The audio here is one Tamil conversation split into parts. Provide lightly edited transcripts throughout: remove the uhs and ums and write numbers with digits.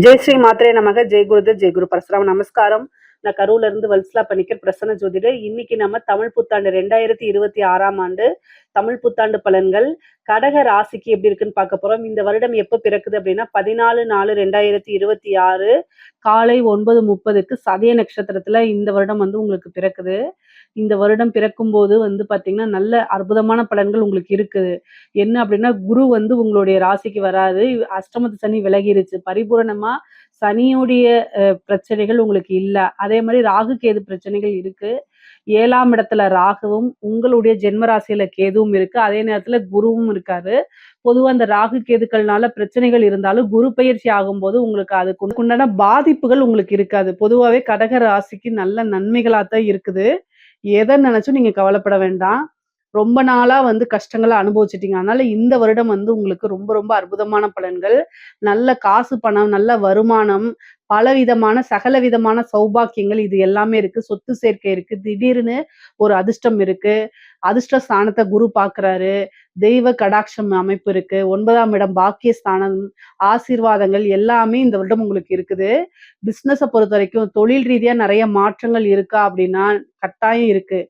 ஜெய் ஸ்ரீ மாத்திரை நமக. ஜெய் குருதேவ், ஜெய் குரு பரசுராம். நமஸ்காரம். நான் கரூர்ல இருந்து வல்சலா பணிக்கர், பிரசன்ன ஜோதிடர். இன்னைக்கு நம்ம தமிழ் புத்தாண்டு 2026ஆம் ஆண்டு தமிழ் புத்தாண்டு பலன்கள் கடக ராசிக்கு எப்படி இருக்குன்னு பார்க்க போறோம். இந்த வருடம் எப்ப பிறக்குது அப்படின்னா 14/4/2026 காலை 9:30க்கு சதய நட்சத்திரத்துல இந்த வருடம் உங்களுக்கு பிறக்குது. இந்த வருடம் பிறக்கும் போது பாத்தீங்கன்னா நல்ல அற்புதமான பலன்கள் உங்களுக்கு இருக்குது. என்ன அப்படின்னா குரு உங்களுடைய ராசிக்கு வராது. அஷ்டமத்து சனி விலகிருச்சு. பரிபூரணமா சனியுடைய பிரச்சனைகள் உங்களுக்கு இல்ல. அதே மாதிரி ராகு கேது பிரச்சனைகள் இருக்கு. 7ஆம் இடத்துல ராகுவும் உங்களுடைய ஜென்ம ராசியில கேதுவும் இருக்கு. அதே நேரத்துல குருவும் இருக்காரு. பொதுவா அந்த ராகு கேதுக்கள்னால பிரச்சனைகள் இருந்தாலும் குரு பயிற்சி ஆகும்போது உங்களுக்கு அதுக்கு உண்டான பாதிப்புகள் உங்களுக்கு இருக்காது. பொதுவாவே கடக ராசிக்கு நல்ல நன்மைகளாத்தான் இருக்குது. எதை நினைச்சும் நீங்க கவலைப்பட வேண்டாம். ரொம்ப நாளா கஷ்டங்கள அனுபவிச்சுட்டீங்க. அதனால இந்த வருடம் உங்களுக்கு ரொம்ப ரொம்ப அற்புதமான பலன்கள். நல்ல காசு, பணம், நல்ல வருமானம், பலவிதமான சகல விதமான சௌபாக்கியங்கள் இது எல்லாமே இருக்கு. சொத்து சேர்க்கை இருக்கு. திடீர்னு ஒரு அதிர்ஷ்டம் இருக்கு. அதிர்ஷ்ட ஸ்தானத்தை குரு பார்க்குறாரு. தெய்வ கடாட்சம் அமைப்பு இருக்கு. 9ஆம் இடம் பாக்கியஸ்தானம், ஆசீர்வாதங்கள் எல்லாமே இந்த வருடம் உங்களுக்கு இருக்குது. பிசினஸை பொறுத்த வரைக்கும் தொழில் ரீதியா நிறைய மாற்றங்கள் இருக்கா அப்படின்னா கட்டாயம் இருக்கு.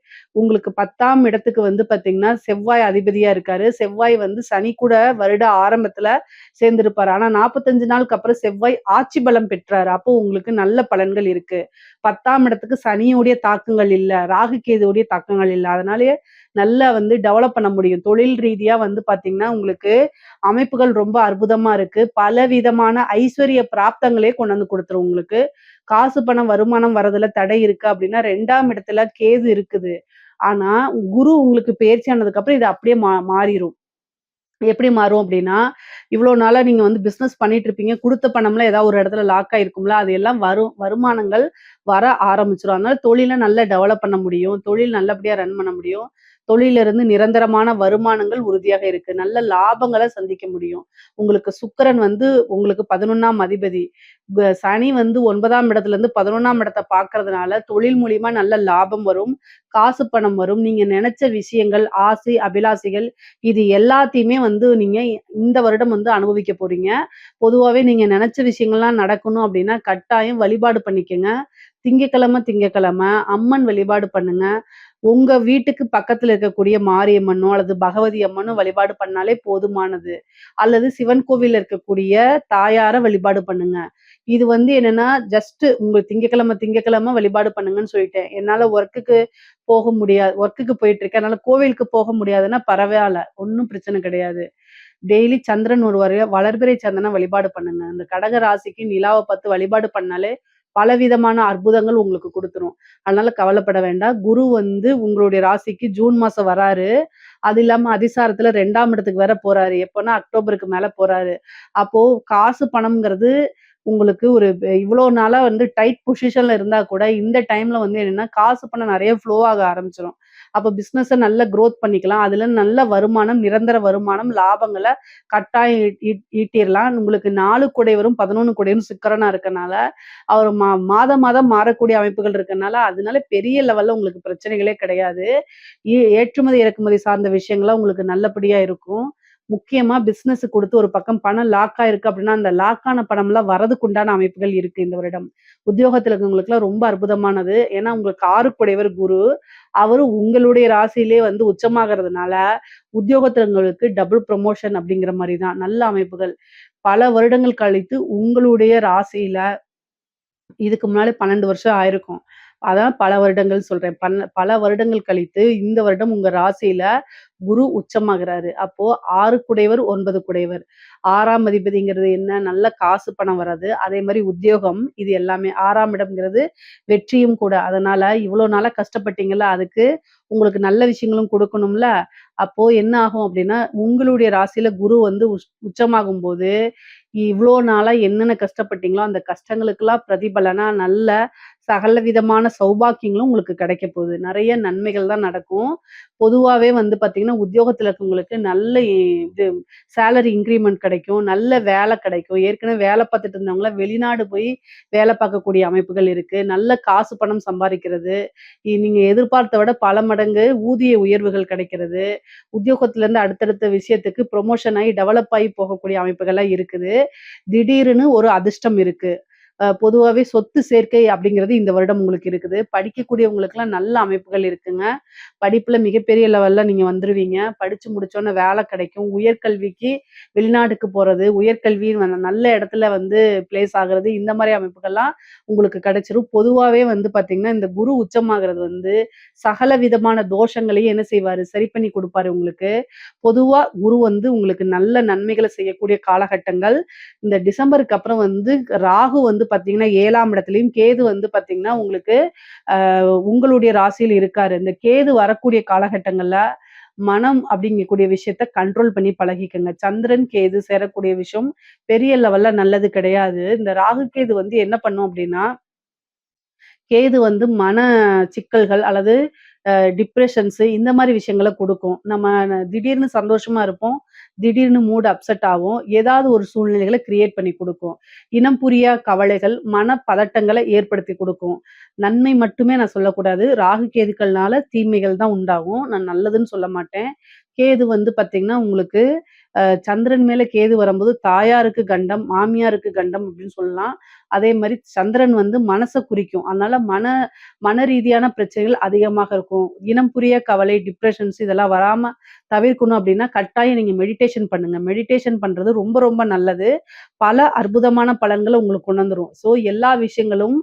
உங்களுக்கு 10ஆம் இடத்துக்கு பாத்தீங்கன்னா செவ்வாய் அதிபதியா இருக்காரு. செவ்வாய் சனி கூட வருட ஆரம்பத்துல சேர்ந்திருப்பாரு. ஆனா 45 நாளுக்கு அப்புறம் செவ்வாய் ஆட்சி பலம் பெற்றாரு. அப்போ உங்களுக்கு நல்ல பலன்கள் இருக்கு. 10ஆம் இடத்துக்கு சனியுடைய தாக்கங்கள் இல்ல, ராகு கேதுவுடைய தாக்கங்கள் இல்ல. அதனாலே நல்லா டெவலப் பண்ண முடியும். தொழில் ரீதியா பாத்தீங்கன்னா உங்களுக்கு அமைப்புகள் ரொம்ப அற்புதமா இருக்கு. பல விதமான ஐஸ்வர்ய பிராப்தங்களே கொண்டு கொடுத்துரும் உங்களுக்கு. காசு பணம் வருமானம் வரதுல தடை இருக்கு அப்படின்னா 2ஆம் இடத்துல கேது இருக்குது. ஆனா குரு உங்களுக்கு பயிற்சி ஆனதுக்கு அப்புறம் இது அப்படியே மாறிடும். எப்படி மாறும் அப்படின்னா, இவ்வளோ நாளா நீங்க பிசினஸ் பண்ணிட்டு இருப்பீங்க. குடுத்த பணம்லாம் ஏதாவது ஒரு இடத்துல லாக் ஆயிருக்கும்ல. அது எல்லாம் வருமானங்கள் வர ஆரம்பிச்சுரும். அதனால தொழில நல்லா டெவலப் பண்ண முடியும். தொழில் நல்லபடியா ரன் பண்ண முடியும். தொழில்ல இருந்து நிரந்தரமான வருமானங்கள் உறுதியாக இருக்கு. நல்ல லாபங்கள சந்திக்க முடியும். உங்களுக்கு சுக்கிரன் உங்களுக்கு 11ஆம் அதிபதி. சனி 9ஆம் இடத்துல இருந்து 11ஆம் இடத்த பார்க்கறதுனால தொழில் மூலியமா நல்ல லாபம் வரும். காசு பணம் வரும். நீங்க நினைச்ச விஷயங்கள், ஆசை, அபிலாசைகள் இது எல்லாத்தையுமே நீங்க இந்த வருடம் அனுபவிக்க போறீங்க. பொதுவாவே நீங்க நினைச்ச விஷயங்கள்லாம் நடக்கணும் அப்படின்னா கட்டாயம் வழிபாடு பண்ணிக்கங்க. திங்கட்கிழமை அம்மன் வழிபாடு பண்ணுங்க. உங்க வீட்டுக்கு பக்கத்துல இருக்கக்கூடிய மாரியம்மனோ அல்லது பகவதி அம்மனோ வழிபாடு பண்ணாலே போதுமானது. அல்லது சிவன் கோவில்ல இருக்கக்கூடிய தாயார வழிபாடு பண்ணுங்க. இது என்னன்னா ஜஸ்ட் உங்க திங்கட்கிழமை வழிபாடு பண்ணுங்கன்னு சொல்லிட்டேன். என்னால போக முடியாது. ஒர்க்குக்கு போயிட்டு இருக்கேன். அதனால கோவிலுக்கு போக முடியாதுன்னா பரவாயில்ல. ஒண்ணும் பிரச்சனை கிடையாது. டெய்லி சந்திரன் ஒரு வளர்பிறை சந்திரனை வழிபாடு பண்ணுங்க. இந்த கடக ராசிக்கு நிலாவை பார்த்து வழிபாடு பண்ணாலே பலவிதமான அற்புதங்கள் உங்களுக்கு கொடுத்துரும். அதனால கவலைப்பட வேண்டாம். குரு உங்களுடைய ராசிக்கு ஜூன் மாசம் வராரு. அது இல்லாம அதிசாரத்துல 2ஆம் இடத்துக்கு வேற போறாரு. எப்பன்னா அக்டோபருக்கு மேல போறாரு. அப்போ காசு பணம்ங்கிறது உங்களுக்கு ஒரு இவ்வளோ நாளா டைட் பொசிஷன்ல இருந்தா கூட இந்த டைம்ல என்னன்னா காசு பணம் நிறைய ஃப்ளோ ஆக ஆரம்பிச்சிடும். அப்ப பிசினஸ நல்ல குரோத் பண்ணிக்கலாம். அதுல நல்ல வருமானம், நிரந்தர வருமானம், லாபங்களை கட்டாயம் ஈட்டிடலாம். உங்களுக்கு 4 குடைவரும் 11 குடைவரும் சுக்கிரனா இருக்கனால அவர் மாதம் மாதம் மாறக்கூடிய அமைப்புகள் இருக்கனால அதனால பெரிய லெவல்ல உங்களுக்கு பிரச்சனைகளே கிடையாது. ஏற்றுமதி இறக்குமதி சார்ந்த விஷயங்கள்லாம் உங்களுக்கு நல்லபடியா இருக்கும். முக்கியமா பிசினஸ் கொடுத்து ஒரு பக்கம் பணம் லாக் ஆயிருக்கு அப்படின்னா அந்த லாக்கான பணம்லாம் வரதுக்கு உண்டான அமைப்புகள் இருக்கு இந்த வருடம். உத்தியோகத்துல இருக்கவங்களுக்குலாம் ரொம்ப அற்புதமானது. ஏன்னா உங்களுக்கு 6 குரு. அவரு உங்களுடைய ராசியிலே உச்சமாகறதுனால உத்தியோகத்திற்கு டபுள் ப்ரமோஷன் அப்படிங்கிற மாதிரி தான் நல்ல அமைப்புகள். பல வருடங்கள் கழித்து உங்களுடைய ராசியில இதுக்கு முன்னாடி 12 வருஷம் ஆயிருக்கும். அதான் பல வருடங்கள் சொல்றேன். பல வருடங்கள் கழித்து இந்த வருடம் உங்க ராசியில குரு உச்சமாகிறாரு. அப்போ 6 குடைவர் 9 குடைவர். 6ஆம் அதிபதிங்கிறது என்ன? நல்ல காசு பணம் வர்றது. அதே மாதிரி உத்தியோகம் இது எல்லாமே 6ஆம் இடம்ங்கிறது வெற்றியும் கூட. அதனால இவ்வளோ நாளா கஷ்டப்பட்டீங்கல்ல அதுக்கு உங்களுக்கு நல்ல விஷயங்களும் கொடுக்கணும்ல. அப்போ என்ன ஆகும் அப்படின்னா உங்களுடைய ராசியில குரு உச்சமாகும் போது இவ்வளோ நாளா என்னென்ன கஷ்டப்பட்டீங்களோ அந்த கஷ்டங்களுக்கெல்லாம் பிரதிபலனா நல்ல சகல விதமான சௌபாக்கியங்களும் உங்களுக்கு கிடைக்க போகுது. நெறைய நன்மைகள் தான் நடக்கும். பொதுவாவே வந்து பார்த்தீங்கன்னா, உத்தியோகத்துல இருக்கவங்களுக்கு நல்ல இது சேலரி இன்கிரிமெண்ட் கிடைக்கும். நல்ல வேலை கிடைக்கும். ஏற்கனவே வேலை பார்த்துட்டு இருந்தவங்கலாம் வெளிநாடு போய் வேலை பார்க்கக்கூடிய அமைப்புகள் இருக்கு. நல்ல காசு பணம் சம்பாரிக்கிறது. நீங்க எதிர்பார்த்த விட பல மடங்கு ஊதிய உயர்வுகள் கிடைக்கிறது. உத்தியோகத்திலேருந்து அடுத்தடுத்த விஷயத்துக்கு ப்ரொமோஷன் ஆயி, டெவலப் ஆயி போகக்கூடிய அமைப்புகள்லாம் இருக்குது. திடீர்னு ஒரு அதிர்ஷ்டம் இருக்கு. பொதுவாவே சொத்து சேர்க்கை அப்படிங்கிறது இந்த வருடம் உங்களுக்கு இருக்குது. படிக்கக்கூடியவங்களுக்கெல்லாம் நல்ல அமைப்புகள் இருக்குங்க. படிப்புல மிகப்பெரிய லெவல்ல நீங்க வந்துருவீங்க. படிச்சு முடிச்சோனே வேலை கிடைக்கும். உயர்கல்விக்கு வெளிநாட்டுக்கு போறது, உயர்கல்வி நல்ல இடத்துல வந்து பிளேஸ் ஆகுறது, இந்த மாரி அமைப்புகள்லாம் உங்களுக்கு கிடைச்சிரும். பொதுவாவே வந்து பார்த்தீங்கன்னா, இந்த குரு உச்சமாகுறது வந்து சகல விதமான தோஷங்களையும் என்ன செய்வாரு? சரி பண்ணி குடுப்பாரு உங்களுக்கு. பொதுவா குரு வந்து உங்களுக்கு நல்ல நன்மைகள செய்யக்கூடிய காலகட்டங்கள். இந்த டிசம்பருக்கு அப்புறம் வந்து ராகு வந்து பார்த்தீங்கன்னா 7ஆம் இடத்துலயும், கேது வந்து பார்த்தீங்கன்னா உங்களுக்கு உங்களுடைய ராசியில் இருக்காரு. இந்த கேது வரக்கூடிய காலகட்டங்கள்ல மனம் அப்படிங்கக்கூடிய விஷயத்த கண்ட்ரோல் பண்ணி பழகிக்கங்க. சந்திரன், கேது சேரக்கூடிய விஷயம் பெரிய லெவல்ல நல்லது கிடையாது. இந்த ராகு, கேது வந்து என்ன பண்ணும் அப்படின்னா, கேது வந்து மன சிக்கல்கள் அல்லது டிப்ரஷன்ஸு இந்த மாரி விஷயங்கள குடுக்கும். நம்ம திடீர்னு சந்தோஷமா இருப்போம். திடீர்னு மூட் அப்செட் ஆகும். ஏதாவது ஒரு சூழ்நிலைகள கிரியேட் பண்ணி குடுக்கும். இனம் புரியா கவலைகள், மனப்பதட்டங்கள ஏற்படுத்தி குடுக்கும். நன்மை மட்டுமே நான் சொல்லக்கூடாது. ராகு, கேதுக்கள்னால தீமைகள் தான் உண்டாகும். நான் நல்லதுன்னு சொல்ல மாட்டேன். கேது வந்து பார்த்தீங்கன்னா, உங்களுக்கு சந்திரன் மேல கேது வரும்போது தாயாருக்கு கண்டம், மாமியாருக்கு கண்டம் அப்படின்னு சொல்லலாம். அதே மாரி சந்திரன் வந்து மனச குறிக்கும். அதனால மன ரீதியான பிரச்சனைகள் அதிகமாக இருக்கும். இனம் புரிய கவலை, டிப்ரஷன்ஸ் இதெல்லாம் வராம தவிர்க்கணும் அப்படின்னா, கட்டாயம் நீங்க மெடிடேஷன் பண்ணுங்க. மெடிடேஷன் பண்றது ரொம்ப ரொம்ப நல்லது. பல அற்புதமான பலன்கள உங்களுக்கு கொண்டு வந்துரும். ஸோ எல்லா விஷயங்களும்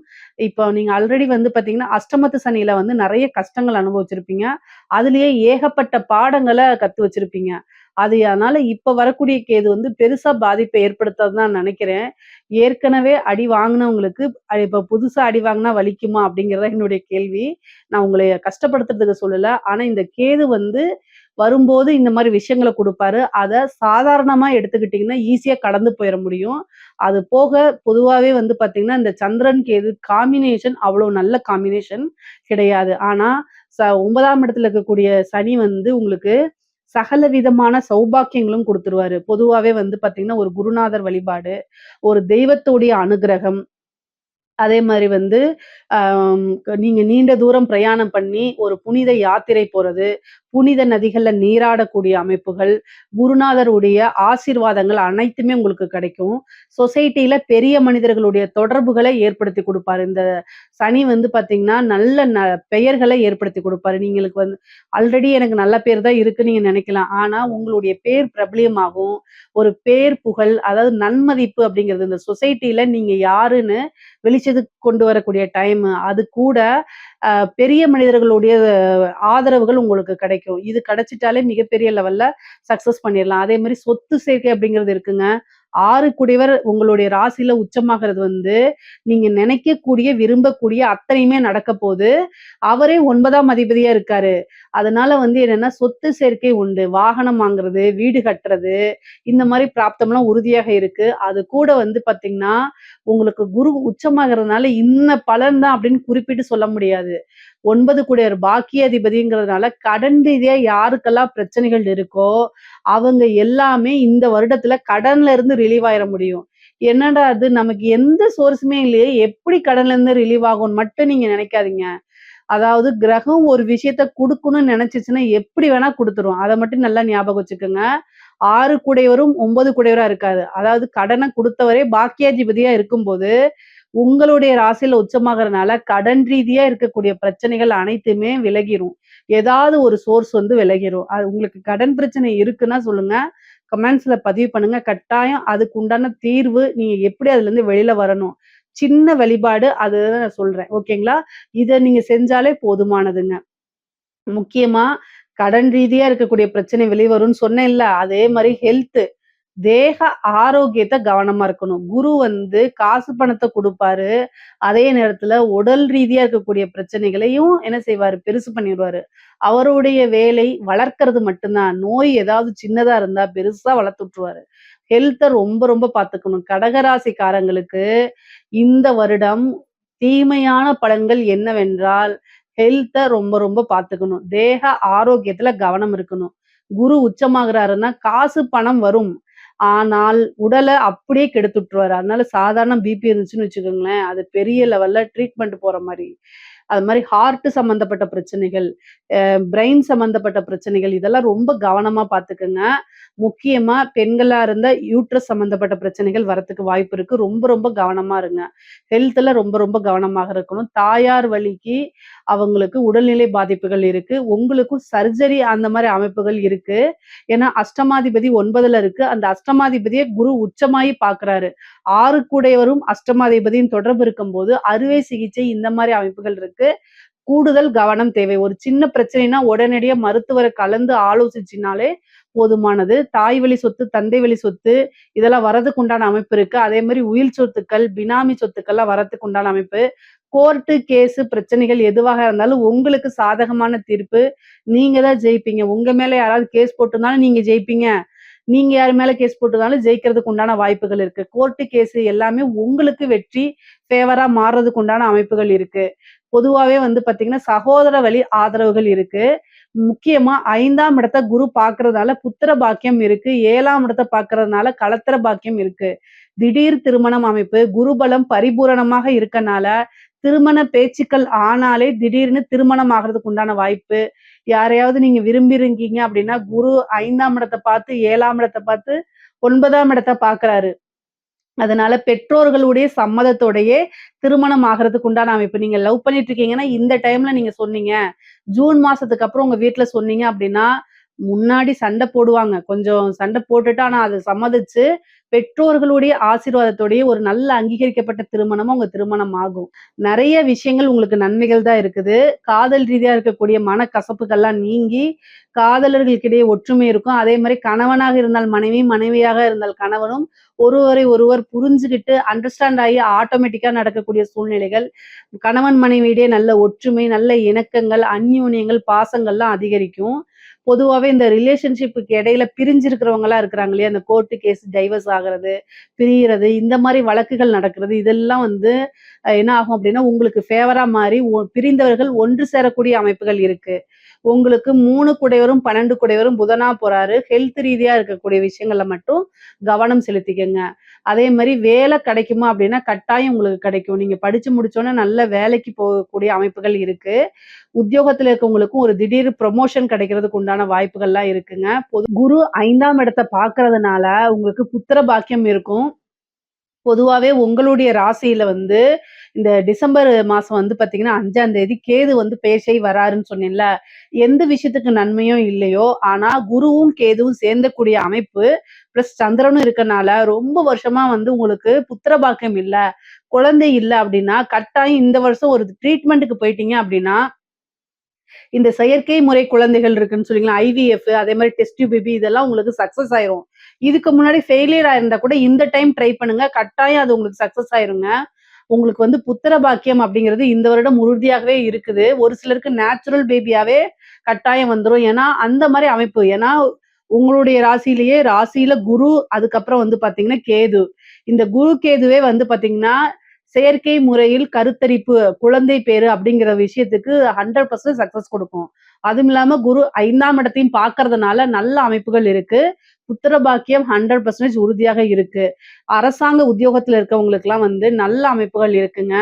இப்போ நீங்க ஆல்ரெடி வந்து பார்த்தீங்கன்னா, அஷ்டமத்து சனியில வந்து நெறைய கஷ்டங்கள் அனுபவிச்சிருப்பீங்க. அதிலேயே ஏகப்பட்ட பாடங்கள கத்து வச்சிருப்பீங்க. அதனால இப்ப வரக்கூடிய கேது வந்து பெருசா பாதிப்பை ஏற்படுத்தாதுன்னு தான் நெனைக்கிறேன். ஏற்கனவே அடி வாங்குனவங்களுக்கு இப்ப புதுசா அடி வாங்குனா வலிக்குமா? அப்படிங்கிறது தான் என்னுடைய கேள்வி. நான் உங்கள கஷ்டப்படுத்துறதுக்கு சொல்லல. ஆனா இந்த கேது வந்து வரும்போது இந்த மாரி விஷயங்கள குடுப்பாரு. அத சாதாரணமா எடுத்துக்கிட்டீங்கன்னா, ஈஸியா கடந்து போயிற முடியும். அது போக பொதுவாவே வந்து பார்த்தீங்கன்னா, இந்த சந்திரன், கேது காம்பினேஷன் அவ்வளோ நல்ல காம்பினேஷன் கிடையாது. ஆனா 9ஆம் இடத்துல இருக்கக்கூடிய சனி வந்து உங்களுக்கு சகல விதமான சௌபாக்கியங்களும் குடுத்துருவாரு. பொதுவாவே வந்து பார்த்தீங்கன்னா, ஒரு குருநாதர் வழிபாடு, ஒரு தெய்வத்துடைய அனுக்கிரகம் அதே மாரி வந்து, அம் நீங்க நீண்ட தூரம் பிரயாணம் பண்ணி ஒரு புனித யாத்திரை போறது, புனித நதிகள்ல நீராடக்கூடிய அமைப்புகள், குருநாதருடைய ஆசீர்வாதங்கள் அனைத்துமே உங்களுக்கு கிடைக்கும். சொசைட்டில பெரிய மனிதர்களுடைய தொடர்புகளை ஏற்படுத்தி குடுப்பாரு. இந்த சனி வந்து பார்த்தீங்கன்னா, நல்ல பெயர்களை ஏற்படுத்தி குடுப்பாரு. நீங்களுக்கு வந்து ஆல்ரெடி எனக்கு நல்ல பேர் தான் இருக்குன்னு நீங்க நெனைக்கலாம். ஆனா, உங்களுடைய பேர் பிரபலியமாகும். ஒரு பேர், புகழ் அதாவது நன்மதிப்பு அப்படிங்கிறது இந்த சொசைட்டில நீங்க யாருன்னு வெளிச்சத்துக்கு கொண்டு வரக்கூடிய டைமு. அது கூட பெரிய மனிதர்களுடைய ஆதரவுகள் உங்களுக்கு கிடைக்கும். இது கிடைச்சிட்டாலே மிகப்பெரிய லெவல்ல சக்சஸ் பண்ணிறலாம். அதே மாரி சொத்து சேர்க்கை அப்படிங்கிறது இருக்குங்க. 6 குடைவர் உங்களுடைய ராசியில உச்சமாகிறது வந்து, நீங்க நினைக்கக்கூடிய, விரும்பக்கூடிய அத்தனையுமே நடக்கப்போது. அவரே 9ஆம் அதிபதியா இருக்காரு. அதனால வந்து என்னன்னா, சொத்து சேர்க்கை உண்டு. வாகனம் வாங்குறது, வீடு கட்டுறது, இந்த மாரி பிராப்தம்லாம் உறுதியாக இருக்கு. அது கூட வந்து பார்த்தீங்கன்னா, உங்களுக்கு குரு உச்சமாகறதுனால இன்ன பலன் தான் அப்படின்னு குறிப்பிட்டு சொல்ல முடியாது. 9 கூடியவர் பாக்கியாதிபதிங்கிறதுனால கடன் ரீதியா யாருக்கெல்லாம் பிரச்சனைகள் இருக்கோ, அவங்க எல்லாமே இந்த வருடத்துல கடன்ல இருந்து ரிலீவ் ஆயிற முடியும். என்னடா இது நமக்கு எந்த சோர்ஸுமே இல்லையே! எப்படி கடன்ல இருந்து ரிலீவ் ஆகும்ன்னு மட்டும் நீங்க நினைக்காதீங்க. அதாவது கிரகம் ஒரு விஷயத்த குடுக்கணும்னு நினைச்சுச்சுன்னா, எப்படி வேணா குடுத்துரும். அத மட்டும் நல்லா ஞாபகம் வச்சுக்கங்க. 6 கூடையவரும் 9 கூடையவரா இருக்காது. அதாவது கடன குடுத்தவரே பாக்கியாதிபதியா இருக்கும்போது, உங்களுடைய ராசியில உச்சமாகறனால கடன் ரீதியா இருக்கக்கூடிய பிரச்சனைகள் அனைத்துமே விலகிரும். ஏதாவது ஒரு சோர்ஸ் வந்து விலகிரும். அது உங்களுக்கு கடன் பிரச்சனை இருக்குன்னா சொல்லுங்க. கமெண்ட்ஸ்ல பதிவு பண்ணுங்க. கட்டாயம் அதுக்கு உண்டான தீர்வு நீங்க எப்படி அதுலருந்து வெளில வரணும். சின்ன வழிபாடு அதுதான் நான் சொல்றேன். ஓகேங்களா? இத நீங்க செஞ்சாலே போதுமானதுங்க. முக்கியமா கடன் ரீதியா இருக்கக்கூடிய பிரச்சனை வெளிவரும்னு சொன்னேன்ல, அதே மாரி தேக ஆரோக்கியத்த கவனமா இருக்கணும். குரு வந்து காசு பணத்த குடுப்பாரு. அதே நேரத்துல உடல் ரீதியா இருக்கக்கூடிய பிரச்சனைகளையும் என்ன செய்வாரு? பெருசு பண்ணிருவாரு. அவருடைய வேலை வளர்க்கறது மட்டும் தான். நோய் ஏதாவது சின்னதா இருந்தா பெருசா வளர்த்து விட்டுருவாரு. ஹெல்த்த ரொம்ப ரொம்ப பார்த்துக்கணும். கடகராசிக்காரங்களுக்கு இந்த வருடம் தீமையான பலன்கள் என்னவென்றால், ஹெல்த்த ரொம்ப ரொம்ப பார்த்துக்கணும். தேக ஆரோக்கியத்துல கவனம் இருக்கணும். குரு உச்சமாகுறாருன்னா, காசு, பணம் வரும். ஆனால், உடல அப்படியே கெடுத்து விட்டுருவாரு. அதனால சாதாரண பிபி இருந்துச்சுன்னு வச்சுக்கோங்களேன், அது பெரிய லெவல்ல ட்ரீட்மெண்ட் போற மாரி. அது மாரி ஹார்ட் சம்மந்தப்பட்ட பிரச்சனைகள், பிரெயின் சம்மந்தப்பட்ட பிரச்சனைகள், இதெல்லாம் ரொம்ப கவனமா பார்த்துக்கங்க. முக்கியமா பெண்களா இருந்தா யூட்ரஸ் சம்மந்தப்பட்ட பிரச்சனைகள் வரத்துக்கு வாய்ப்பு இருக்கு. ரொம்ப ரொம்ப கவனமா இருங்க. ஹெல்த்ல ரொம்ப ரொம்ப கவனமாக இருக்கணும். தாயார் வழிக்கு அவங்களுக்கு உடல்நிலை பாதிப்புகள் இருக்கு. உங்களுக்கும் சர்ஜரி அந்த மாரி அமைப்புகள் இருக்கு. ஏன்னா அஷ்டமாதிபதி 9ல இருக்கு. அந்த அஷ்டமாதிபதிய குரு உச்சமாயி பார்க்குறாரு. 6 கூடையவரும் அஷ்டமாதிபதியும் தொடர்பு இருக்கும்போது, அறுவை சிகிச்சை இந்த மாரி அமைப்புகள் இருக்கு. கூடுதல் கவனம் தேவை. ஒரு சின்ன பிரச்சனைன்னா உடனடியா மருத்துவர கலந்து ஆலோசிச்சினாலே போதுமானது. தாய் வழி சொத்து, தந்தை வழி சொத்து இதெல்லாம் வரதுக்கு உண்டான அமைப்பு இருக்கு. அதே மாரி உயில் சொத்துக்கள், பினாமி சொத்துக்கள்லாம் வரதுக்கு உண்டான அமைப்பு. கோர்ட்டு, கேஸு பிரச்சனைகள் எதுவாக இருந்தாலும் உங்களுக்கு சாதகமான தீர்ப்பு நீங்க தான் ஜெயிப்பீங்க. உங்க மேல யாராவது கேஸ் போட்டிருந்தாலும் நீங்க ஜெயிப்பீங்க. நீங்க யார் மேல கேஸ் போட்டிருந்தாலும் ஜெயிக்கிறதுக்கு உண்டான வாய்ப்புகள் இருக்கு. கோர்ட்டு, கேஸு எல்லாமே உங்களுக்கு வெற்றி ஃபேவரா மாறுறதுக்கு உண்டான அமைப்புகள் இருக்கு. பொதுவாவே வந்து பார்த்தீங்கன்னா, சகோதர வழி ஆதரவுகள் இருக்கு. முக்கியமா 5ஆம் இடத்த குரு பார்க்கறதுனால புத்திர பாக்கியம் இருக்கு. 7ஆம் இடத்த பார்க்கறதுனால களத்திர பாக்கியம் இருக்கு. திடீர் திருமணம் அமைப்பு, குரு பலம் பரிபூரணமாக இருக்கனால, திருமண பேச்சுக்கள் ஆனாலே திடீர்னு திருமணம் ஆகுறதுக்கு உண்டான வாய்ப்பு. யாரையாவது நீங்க விரும்பியிருக்கீங்க அப்படின்னா, குரு 5ஆம் இடத்த பார்த்து, 7ஆம் இடத்த பார்த்து, 9ஆம் இடத்த பார்க்குறாரு. அதனால பெற்றோர்களுடைய சம்மதத்தோடயே திருமணம் ஆகுறதுக்கு உண்டான அமைப்பு. நீங்க லவ் பண்ணிட்டு இருக்கீங்கன்னா, இந்த டைம்ல நீங்க சொன்னீங்க. ஜூன் மாசத்துக்கு அப்புறம் உங்க வீட்ல சொன்னீங்க அப்டின்னா, முன்னாடி சண்ட போடுவாங்க. கொஞ்சம் சண்ட போட்டுட்டு, ஆனா அத சம்மதிச்சு, பெற்றோர்களுடைய ஆசீர்வாதத்தோடயே ஒரு நல்ல அங்கீகரிக்கப்பட்ட திருமணமா உங்க திருமணம் ஆகும். நெறைய விஷயங்கள் உங்களுக்கு நன்மைகள் தான் இருக்குது. காதல் ரீதியா இருக்கக்கூடிய மனக்கசப்புகள்லாம் நீங்கி, காதலர்களுக்கிடையே ஒற்றுமை இருக்கும். அதே மாரி கணவனாக இருந்தால் மனைவி, மனைவியாக இருந்தால் கணவனும் ஒருவரை ஒருவர் புரிஞ்சுகிட்டு அண்டர்ஸ்டாண்ட் ஆகி ஆட்டோமேட்டிக்கா நடக்கக்கூடிய சூழ்நிலைகள். கணவன் மனைவியிடையே நல்ல ஒற்றுமை, நல்ல இணக்கங்கள், அந்யோன்யங்கள், பாசங்கள்லாம் அதிகரிக்கும். பொதுவாவே இந்த ரிலேஷன்ஷிப்க்கு இடையில பிரிஞ்சிருக்கிறவங்கலாம் இருக்கிறாங்க இல்லையா? அந்த கோர்ட்டு கேஸ் டைவர்ஸ் ஆகுறது, பிரியறது, இந்த மாரி வழக்குகள் நடக்கிறது. இதெல்லாம் வந்து என்ன ஆகும் அப்டின்னா, உங்களுக்கு ஃபேவரா மாறி பிரிந்தவர்கள் ஒன்று சேரக்கூடிய அமைப்புகள் இருக்கு. உங்களுக்கு 3 குடையவரும், 12 குடையவரும் புதனா போறாரு. ஹெல்த் ரீதியா இருக்கக்கூடிய விஷயங்கள்ல மட்டும் கவனம் செலுத்திக்கங்க. அதே மாரி வேலை கிடைக்குமா அப்டின்னா, கட்டாயம் உங்களுக்கு கிடைக்கும். நீங்க படிச்சு முடிச்சோனே நல்ல வேலைக்கு போகக்கூடிய அமைப்புகள் இருக்கு. உத்தியோகத்துல இருக்கவங்களுக்கும் ஒரு திடீர் ப்ரமோஷன் கிடைக்கிறதுக்கு உண்டான வாய்ப்புகள்லாம் இருக்குங்க. குரு 5ஆம் இடத்த பார்க்கறதுனால உங்களுக்கு புத்திர பாக்கியம் இருக்கும். பொதுவாவே உங்களுடைய ராசியில வந்து இந்த டிசம்பர் மாசம் வந்து பார்த்தீங்கன்னா, 5ஆம் தேதி கேது வந்து பெயர்ச்சியாயி வராருன்னு சொன்னேன்ல. எந்த விஷயத்துக்கு நன்மையோ இல்லையோ, ஆனா குருவும், கேதுவும் சேர்ந்தக்கூடிய அமைப்பு, பிளஸ் சந்திரனும் இருக்கனால, ரொம்ப வருஷமா வந்து உங்களுக்கு புத்திர பாக்கியம் இல்ல, குழந்தை இல்ல அப்டின்னா, கட்டாயம் இந்த வருஷம் ஒரு ட்ரீட்மெண்ட்டுக்கு போயிட்டீங்க அப்டின்னா, இந்த செயற்கை முறை குழந்தைகள் இருக்குன்னு சொன்னீங்களா, ஐவிஎஃப் அதே மாரி டெஸ்ட் டியூப் பேபி இதெல்லாம் உங்களுக்கு சக்சஸ் ஆயிரும். இதுக்கு முன்னாடி ஃபெயிலியர் ஆயிருந்தா கூட இந்த டைம் ட்ரை பண்ணுங்க. கட்டாயம் அது உங்களுக்கு சக்சஸ் ஆயிருங்க. உங்களுக்கு வந்து புத்திர பாக்கியம் அப்படிங்கிறது இந்த வருடம் உறுதியாகவே இருக்குது. ஒரு சிலருக்கு நேச்சுரல் பேபியாவே கட்டாயம் வந்துரும். ஏன்னா, அந்த மாரி அமைப்பு. ஏன்னா, உங்களுடைய ராசியில குரு, அதுக்கப்புறம் வந்து பார்த்தீங்கன்னா கேது. இந்த குரு, கேதுவே வந்து பார்த்தீங்கன்னா, செயற்கை முறையில் கருத்தரிப்பு, குழந்தை பேறு அப்படிங்கிற விஷயத்துக்கு 100% சக்சஸ் குடுக்கும். அதுவும் இல்லாம குரு 5ஆம் இடத்தையும் பார்க்கறதுனால நல்ல அமைப்புகள் இருக்கு. புத்திர பாக்கியம் 100% உறுதியாக இருக்கு. அரசாங்க உத்தியோகத்துல இருக்கவங்களுக்கெல்லாம் வந்து நல்ல அமைப்புகள் இருக்குங்க.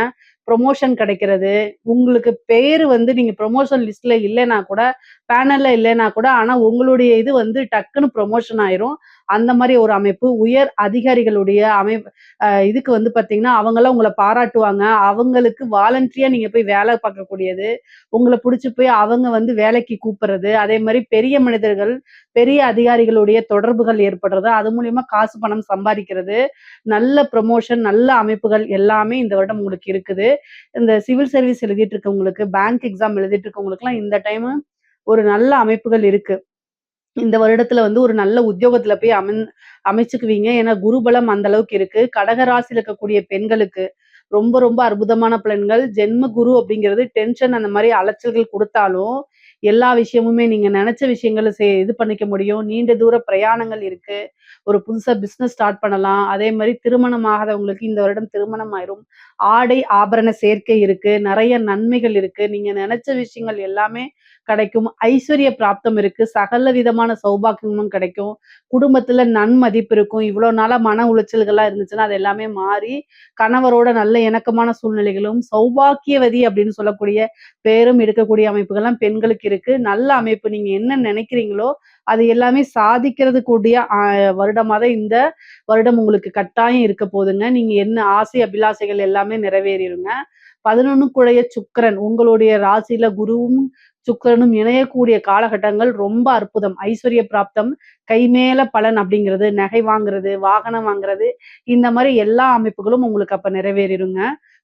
ப்ரமோஷன் கிடைக்கிறது. உங்களுக்கு பேரு வந்து நீங்க ப்ரமோஷன் லிஸ்ட்ல இல்லன்னா கூட, பேனல்ல இல்லன்னா கூட, ஆனா உங்களுடைய இது வந்து டக்குன்னு ப்ரமோஷன் ஆயிரும். அந்த மாரி ஒரு அமைப்பு. உயர் அதிகாரிகளுடைய இதுக்கு வந்து பார்த்தீங்கன்னா, அவங்கலாம் உங்கள பாராட்டுவாங்க. அவங்களுக்கு வாலண்டரியா நீங்க போய் வேலை பார்க்கக்கூடியது. உங்கள புடிச்சு போய் அவங்க வந்து வேலைக்கு கூப்பிடுறது. அதே மாரி பெரிய மனிதர்கள், பெரிய அதிகாரிகளுடைய தொடர்புகள் ஏற்படுறது. அது மூலியமா காசு, பணம் சம்பாதிக்கிறது. நல்ல ப்ரமோஷன், நல்ல அமைப்புகள் எல்லாமே இந்த வருடம் உங்களுக்கு இருக்குது. இந்த சிவில் சர்வீஸ் எழுதிட்டு இருக்கவங்களுக்கு, பேங்க் எக்ஸாம் எழுதிட்டு இருக்கவங்களுக்குலாம் இந்த டைமு ஒரு நல்ல அமைப்புகள் இருக்கு. இந்த வருடத்துல வந்து ஒரு நல்ல உத்தியோகத்துல போய் அமைச்சுக்குவீங்க. ஏன்னா குரு பலம் அந்த அளவுக்கு இருக்கு. கடக ராசியில இருக்கக்கூடிய பெண்களுக்கு ரொம்ப ரொம்ப அற்புதமான பலன்கள். ஜென்ம குரு அப்படிங்கிறது டென்ஷன் அந்த மாரி அலைச்சல்கள் குடுத்தாலும், எல்லா விஷயமுமே நீங்க நெனச்ச விஷயங்கள இது பண்ணிக்க முடியும். நீண்ட தூர பிரயாணங்கள் இருக்கு. ஒரு புதுசா பிசினஸ் ஸ்டார்ட் பண்ணலாம். அதே மாரி திருமணம் ஆகாதவங்களுக்கு இந்த வருடம் திருமணம் ஆயிரும். ஆடை, ஆபரண சேர்க்கை இருக்கு. நெறைய நன்மைகள் இருக்கு. நீங்க நெனச்ச விஷயங்கள் எல்லாமே கிடைக்கும். ஐஸ்வர்ய பிராப்தம் இருக்கு. சகல விதமான சௌபாக்கியமும் கிடைக்கும். குடும்பத்துல நன்மதிப்பு இருக்கும். இவ்வளோ நாளா மன உளைச்சல்கள்லாம் இருந்துச்சுன்னா, அது எல்லாமே மாறி, கணவரோட நல்ல இணக்கமான சூழ்நிலைகளும், சௌபாக்கியவதி அப்படின்னு சொல்லக்கூடிய பேரும் எடுக்கக்கூடிய அமைப்புகள்லாம் பெண்களுக்கு இருக்கு. நல்ல அமைப்பு. நீங்க என்ன நினைக்கிறீங்களோ, அது எல்லாமே சாதிக்கிறதுக்கூடிய வருடமா தான் இந்த வருடம் உங்களுக்கு கட்டாயம் இருக்க போதுங்க. நீங்க என்ன ஆசை, அபிலாசைகள் எல்லாமே நிறைவேறிருங்க. 11 சுக்கிரன் உங்களுடைய ராசியில குருவும், சுக்கிரனும் இணையக்கூடிய காலகட்டங்கள் ரொம்ப அற்புதம். ஐஸ்வர்ய பிராப்தம், கைமேல பலன் அப்படிங்கிறது, நகை வாங்குறது, வாகனம் வாங்குறது, இந்த மாரி எல்லா அமைப்புகளும் உங்களுக்கு அப்ப நிறைவேறிருங்க.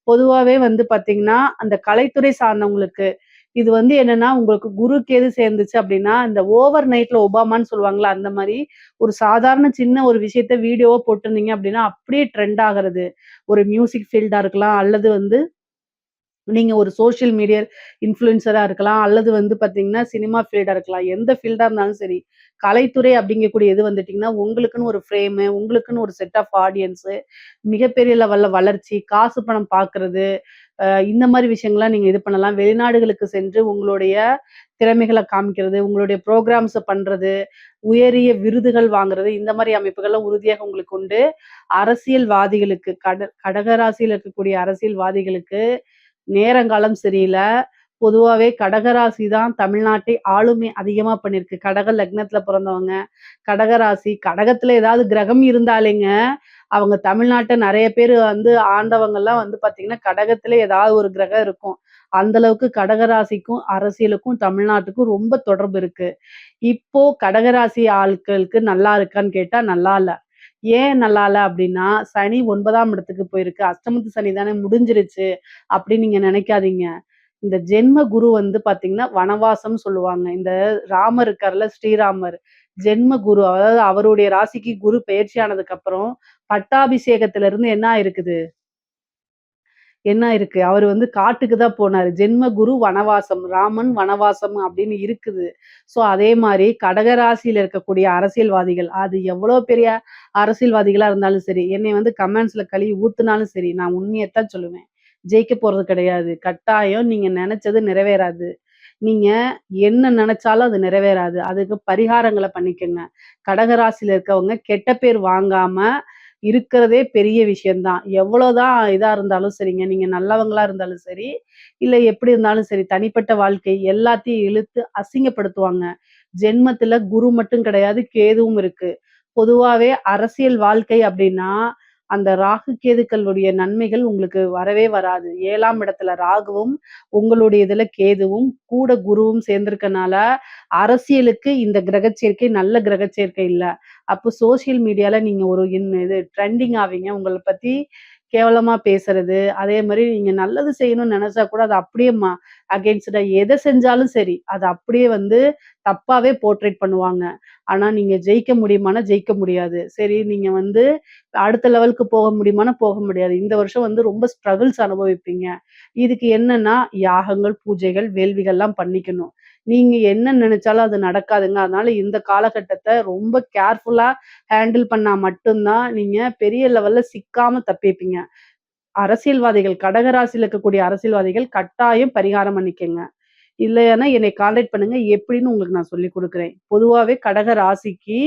பொதுவாவே வந்து பாத்தீங்கன்னா, அந்த கலைத்துறை சார்ந்தவங்களுக்கு இது வந்து என்னன்னா, உங்களுக்கு குரு, கேது சேர்ந்துச்சு அப்படின்னா, இந்த ஓவர் நைட்ல ஒபாமான்னு சொல்லுவாங்கல்ல, அந்த மாரி ஒரு சாதாரண சின்ன ஒரு விஷயத்த வீடியோவா போட்டிருந்தீங்க அப்படின்னா, அப்படியே ட்ரெண்ட் ஆகுறது. ஒரு மியூசிக் ஃபீல்டா இருக்கலாம், அல்லது வந்து நீங்க ஒரு சோசியல் மீடியா இன்ஃப்ளூயன்சரா இருக்கலாம். அல்லது வந்து பார்த்தீங்கன்னா, சினிமா ஃபீல்டா இருக்கலாம். எந்த ஃபீல்டா இருந்தாலும் சரி, கலைத்துறை அப்படிங்கக்கூடிய இது வந்துட்டீங்கன்னா, உங்களுக்குன்னு ஒரு ஃப்ரேமு, உங்களுக்குன்னு ஒரு செட் ஆஃப் ஆடியன்ஸு, மிகப்பெரிய லெவல்ல வளர்ச்சி, காசு பணம் பார்க்கறது, இந்த மாரி விஷயங்கள்லாம் நீங்க இது பண்ணலாம். வெளிநாடுகளுக்கு சென்று உங்களுடைய திறமைகள காமிக்கிறது, உங்களுடைய புரோகிராம்ஸ பண்றது, உயரிய விருதுகள் வாங்குறது, இந்த மாரி அமைப்புகள்லாம் உறுதியாக உங்களுக்கு உண்டு. அரசியல்வாதிகளுக்கு கடகராசியில இருக்கக்கூடிய அரசியல்வாதிகளுக்கு நேரங்காலம் சரியில்ல. பொதுவாவே கடகராசி தான் தமிழ்நாட்டை ஆளுமை அதிகமா பண்ணிருக்கு. கடக லக்னத்துல பொறந்தவங்க, கடகராசி கடகத்துல ஏதாவது கிரகம் இருந்தாலேங்க, அவங்க தமிழ்நாட்ட நெறைய பேரு வந்து ஆண்டவங்கலாம் வந்து பாத்தீங்கன்னா, கடகத்திலே ஏதாவது ஒரு கிரகம் இருக்கும். அந்த அளவுக்கு கடகராசிக்கும், அரசியலுக்கும், தமிழ்நாட்டுக்கும் ரொம்ப தொடர்பு இருக்கு. இப்போ கடகராசி ஆட்களுக்கு நல்லா இருக்கான்னு கேட்டா நல்லா இல்ல. ஏன் நல்லா இல்ல அப்டின்னா, சனி 9ஆம் இடத்துக்கு போயிருக்கு. அஷ்டமத்து சனி தானே முடிஞ்சிருச்சு அப்டின்னு நீங்க நெனைக்காதீங்க. இந்த ஜென்ம குரு வந்து பாத்தீங்கன்னா, வனவாசம்னு சொல்லுவாங்க. இந்த ராமர் இருக்கார்ல, ஸ்ரீராமர். ஜென்ம குரு அதாவது அவருடைய ராசிக்கு குரு பெயர்ச்சி ஆனதுக்கு அப்புறம், பட்டாபிஷேகத்திலிருந்து என்ன ஆயிருக்குது? என்ன இருக்கு? அவரு வந்து காட்டுக்கு தான் போனாரு. ஜென்ம குரு வனவாசம். ராமன் வனவாசம் அப்படின்னு இருக்குது. ஸோ அதே மாரி கடக ராசியில இருக்கக்கூடிய அரசியல்வாதிகள், அது எவ்வளோ பெரிய அரசியல்வாதிகளா இருந்தாலும் சரி, என்னைய வந்து கமெண்ட்ஸ்ல கழுவி ஊத்துனாலும் சரி, நான் உண்மையத்தான் சொல்லுவேன். ஜெயிக்க போறது கிடையாது. கட்டாயம் நீங்க நெனச்சது நிறைவேறாது. நீங்க என்ன நெனச்சாலும் அது நிறைவேறாது. அதுக்கு பரிகாரங்கள பண்ணிக்கங்க. கடக ராசியில இருக்கவங்க கெட்ட பேர் வாங்காம இருக்கிறதே பெரிய விஷயம் தான். எவ்வளோதான் இதா இருந்தாலும் சரிங்க, நீங்க நல்லவங்களா இருந்தாலும் சரி, இல்ல எப்படி இருந்தாலும் சரி, தனிப்பட்ட வாழ்க்கை எல்லாத்தையும் இழுத்து அசிங்கப்படுத்துவாங்க. ஜென்மத்துல குரு மட்டும் கிடையாது, கேதுவும் இருக்கு. பொதுவாவே அரசியல் வாழ்க்கை அப்படின்னா, அந்த ராகு கேதுக்களுடைய நன்மைகள் உங்களுக்கு வரவே வராது. 7ஆம் இடத்துல ராகுவும், உங்களுடைய இதுல கேதுவும், கூட குருவும் சேர்ந்திருக்கனால, அரசியலுக்கு இந்த கிரகச் சேர்க்கை நல்ல கிரகச் சேர்க்கை இல்ல. அப்போ சோசியல் மீடியால நீங்க ஒரு இது ட்ரெண்டிங் ஆவீங்க. உங்கள பத்தி கேவலமா பேசுறது, அதே மாரி நீங்க நல்லது செய்யணும்னு நெனச்சா கூட அத அப்படியே அகைன்ஸ்டா எத செஞ்சாலும் சரி, அத அப்படியே வந்து தப்பாவே போர்ட்ரேட் பண்ணுவாங்க. ஆனா நீங்க ஜெயிக்க முடியுமான்னா ஜெயிக்க முடியாது. சரி நீங்க வந்து அடுத்த லெவலுக்கு போக முடியுமான்னா போக முடியாது. இந்த வருஷம் வந்து ரொம்ப ஸ்ட்ரகிள்ஸ் அனுபவிப்பீங்க. இதுக்கு என்னன்னா யாகங்கள், பூஜைகள், வேள்விகள்லாம் பண்ணிக்கணும். நீங்க என்ன நெனச்சாலும் அது நடக்காதுங்க. அதனால இந்த காலகட்டத்த ரொம்ப கேர்ஃபுல்லா ஹேண்டில் பண்ணா மட்டும் தான் நீங்க பெரிய லெவல்ல சிக்காம தப்பிப்பீங்க. அரசியல்வாதிகள் கடகராசியில இருக்கக்கூடிய அரசியல்வாதிகள் கட்டாயம் பரிகாரம் பண்ணிக்கங்க. இல்லையானா என்னை கான்டாக்ட் பண்ணுங்க. எப்படின்னு உங்களுக்கு நான் சொல்லிக் குடுக்குறேன். பொதுவாவே கடக ராசிக்கு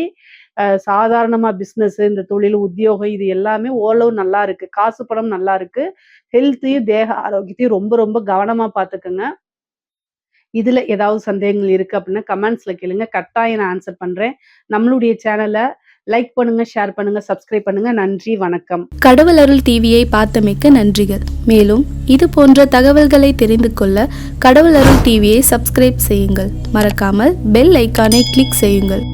சாதாரணமா பிசினஸ், இந்த தொழில், உத்தியோகம் இது எல்லாமே ஓரளவு நல்லா இருக்கு. காசு பணம் நல்லா இருக்கு. ஹெல்த்தையும், தேக ஆரோக்கியத்தையும் ரொம்ப ரொம்ப கவனமா பார்த்துக்கங்க. இதுல ஏதாவது சந்தேகங்கள் இருக்கு அப்படின்னா கமெண்ட்ஸ்ல கேளுங்க. கட்டாயம் நான் ஆன்சர் பண்றேன். நம்மளுடைய சேனல லைக் பண்ணுங்க, ஷேர் பண்ணுங்க, சப்ஸ்கிரைப் பண்ணுங்க. நன்றி, வணக்கம். கடவுள் அருள் டிவியை பார்த்தமைக்க நன்றிகள். மேலும் இது போன்ற தகவல்களை தெரிந்து கொள்ள கடவுள் அருள் டிவியை சப்ஸ்கிரைப் செய்யுங்கள். மறக்காமல் பெல் ஐக்கானை கிளிக் செய்யுங்கள்.